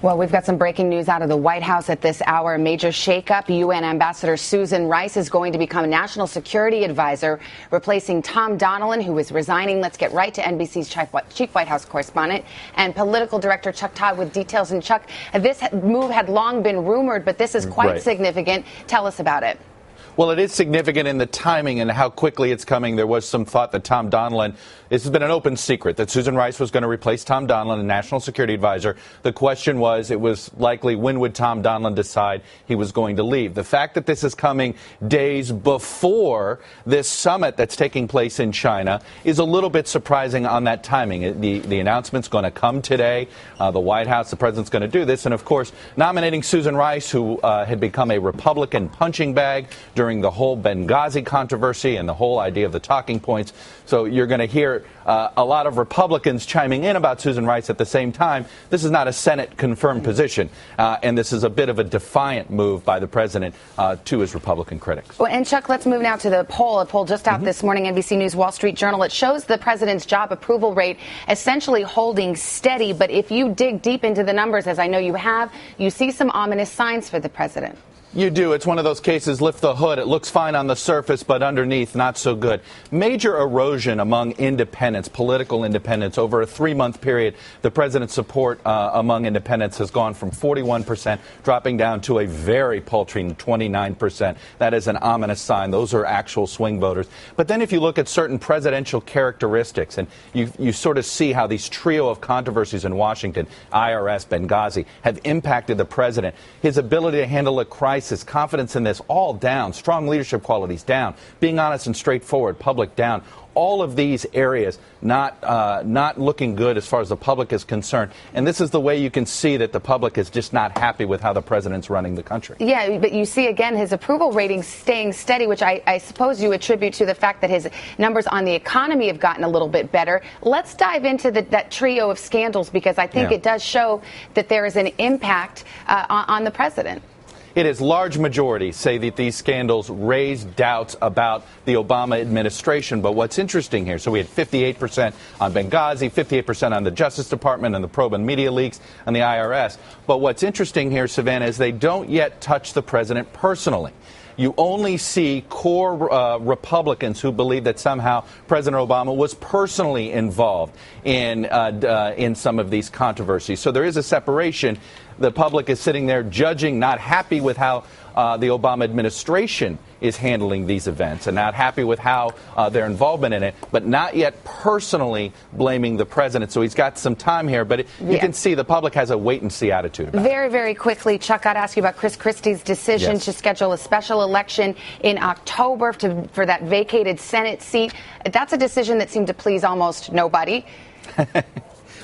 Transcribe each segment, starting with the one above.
Well, we've got some breaking news out of the White House at this hour. A major shakeup. UN Ambassador Susan Rice is going to become National Security Advisor, replacing Tom Donilon, who is resigning. Let's get right to NBC's chief White House correspondent and political director Chuck Todd with details. And Chuck, this move had long been rumored, but this is quite significant. Tell us about it. Well, it is significant in the timing and how quickly it's coming. There was some thought that Tom Donilon, this has been an open secret, that Susan Rice was going to replace Tom Donilon, a National Security Advisor. The question was, it was likely, when would Tom Donilon decide he was going to leave? The fact that this is coming days before this summit that's taking place in China is a little bit surprising on that timing. The announcement's going to come today. The White House, the president's going to do this. And, of course, nominating Susan Rice, who had become a Republican punching bag during the whole Benghazi controversy and the whole idea of the talking points. So you're going to hear a lot of Republicans chiming in about Susan Rice at the same time. This is not a Senate-confirmed position, and this is a bit of a defiant move by the president to his Republican critics. Well, and, Chuck, let's move now to the poll. A poll just out this morning, NBC News, Wall Street Journal. It shows the president's job approval rate essentially holding steady. But if you dig deep into the numbers, as I know you have, you see some ominous signs for the president. You do. It's one of those cases, lift the hood. It looks fine on the surface, but underneath, not so good. Major erosion among independents, political independents. Over a 3-month period, the president's support among independents has gone from 41%, dropping down to a very paltry 29%. That is an ominous sign. Those are actual swing voters. But then if you look at certain presidential characteristics, and you sort of see how these trio of controversies in Washington, IRS, Benghazi, have impacted the president. His ability to handle a crisis, confidence in this, all down. Strong leadership qualities down. Being honest and straightforward, public down. All of these areas not looking good as far as the public is concerned. And this is the way you can see that the public is just not happy with how the president's running the country. Yeah, but you see, again, his approval ratings staying steady, which I suppose you attribute to the fact that his numbers on the economy have gotten a little bit better. Let's dive into that trio of scandals, because I think it does show that there is an impact on the president. It is large majorities say that these scandals raise doubts about the Obama administration. But what's interesting here, so we had 58% on Benghazi, 58% on the Justice Department and the probe and media leaks and the IRS. But what's interesting here, Savannah, is they don't yet touch the president personally. You only see core Republicans who believe that somehow President Obama was personally involved in some of these controversies. So there is a separation. The public is sitting there judging, not happy with how the Obama administration is handling these events and not happy with how their involvement in it, but not yet personally blaming the president. So he's got some time here, but you can see the public has a wait-and-see attitude about it. Very, very quickly, Chuck, I'd ask you about Chris Christie's decision to schedule a special election in October for that vacated Senate seat. That's a decision that seemed to please almost nobody.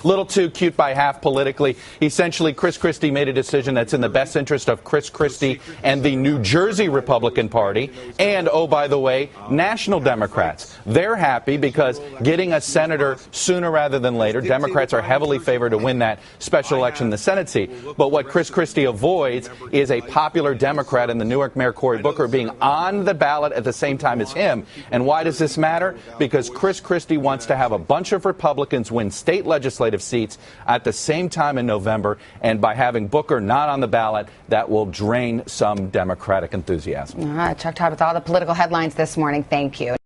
Little too cute by half politically. Essentially, Chris Christie made a decision that's in the best interest of Chris Christie and the New Jersey Republican Party and, oh, by the way, national Democrats. They're happy because getting a senator sooner rather than later, Democrats are heavily favored to win that special election in the Senate seat. But what Chris Christie avoids is a popular Democrat in the Newark Mayor Cory Booker being on the ballot at the same time as him. And why does this matter? Because Chris Christie wants to have a bunch of Republicans win state legislative seats at the same time in November, and by having Booker not on the ballot, that will drain some Democratic enthusiasm. All right, Chuck Todd with all the political headlines this morning. Thank you.